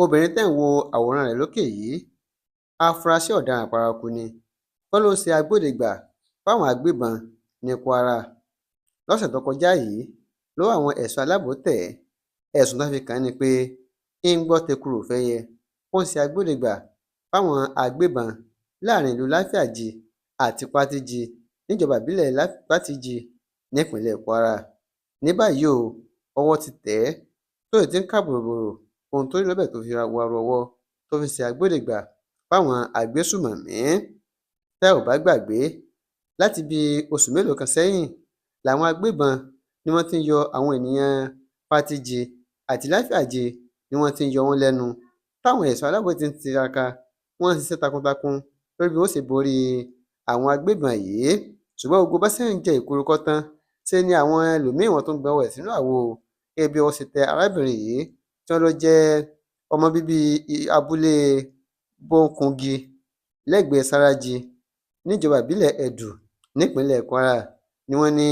obìnrin tẹ́ ń wo àwòrán rẹ̀ lókè yìí afurasí ọ̀daràn paraku ni wọ́n ló ń ṣe agbódegbà fáwọn agbébọn ní Kwara. Lọ́sẹ̀ tó kọjá yìí lọ́wọ́ àwọn ẹ̀ṣọ́ aláàbò tẹ̀ ẹ́. Ẹ̀sùn tó fi kàn án ni pé ń gbọ́ tekuru fẹ́yẹ, ó ń ṣe agbódegbà fáwọn agbébọn láàrin ìlú Láfíàjì àti Pátìjì níjọba ìbílẹ̀ Pátìjì nípínlẹ̀ Kwara. Ní báyìí ọwọ́ ti tẹ̀ ẹ́ tó sì ti ń kà bòròbòrò ohun tó rí lọ́bẹ̀ tó fi waru ọwọ́ tó fi ṣe agbódegbà fáwọn agbésùmọ̀mí. Tẹ́ ò bá gbàgbé, láti bí oṣù mélòó kan sẹ́yìn làwọn agbébọn ni wọ́n ti ń yọ àwọn ènìyàn Pátìjì àti Láfíàjì ni wọ́n ti ń yọ wọ́n lẹ́nu, táwọn ẹ̀ṣọ́ aláàbò ti ń tiraka, wọ́n ń ṣiṣẹ́ takuntakun lórí bí wọ́n ṣe borí àwọn agbébọn yìí. Ṣùgbọ́n gbogbo bá ṣe ń jẹ ìkurukọ́ tán, ṣe ni àwọn ẹlòmíín wọn tó ń gbọ́wọ́ ẹ̀ sínú àwo gẹ́gẹ́ bí wọ́n ṣe tẹ arábìnrin yìí tí wọ́n lọ jẹ́ ọmọ bíbí abúlé Bókungi lẹ́gbẹ̀ẹ́ Sárájì níjọba ìbílẹ̀ Ẹ̀dù nípínlẹ̀ Kwara ni wọ́n ní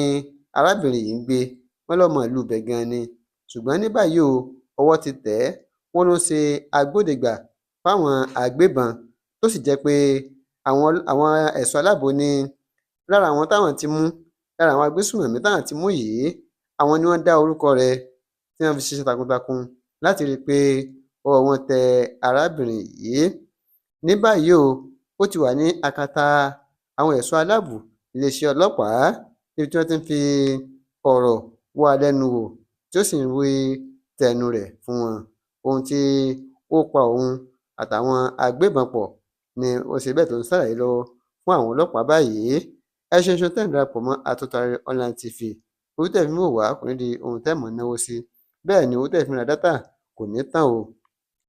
arábìnrin yìí ń gbé, wọ́n lọ́mọ ìlú ibẹ̀ gan ni. Ṣùgbọ́n ní báyìí ọwọ́ ti tẹ̀ ẹ́, wọ́n ló ń ṣe agbódegbà fáwọn agbébọn tó sì jẹ́ pé àwọn ẹ̀ṣọ́ aláàbò ní lára àwọn táwọn ti mú, lára àwọn agbésùmọ̀mí táwọn ti mú yìí, àwọn ni wọ́n dá orúkọ rẹ̀ tí wọ́n fi ṣiṣẹ́ takuntakun láti rí i pé ọwọ́ wọn tẹ arábìnrin yìí. Ní báyìí ó ti wà ní akátá àwọn ẹ̀ṣọ́ aláàbò iléeṣẹ́ ọlọ́pàá níbi tí wọ́n ti ń fi ọ̀rọ̀ wá lẹ́nu wò tí ó sì ń wí tẹnu rẹ̀ fún wọn. Ohun tí ó pa òun àtàwọn agbébọn pọ̀ ni ó ṣe bẹ́ẹ̀ tó ń ṣàlàyé lọ́wọ́ fún àwọn ọlọ́pàá báyìí. Ẹ ṣeun tẹ́ ń darapọ̀ mọ́ Àtúntàrí Online TV. Owó tẹ́ fi ń wò wá kò ní di ohun tẹ́ mọ̀ náwó sí, bẹ́ẹ̀ ni owó tẹ́ fi ń ra dátà kò ní tán o.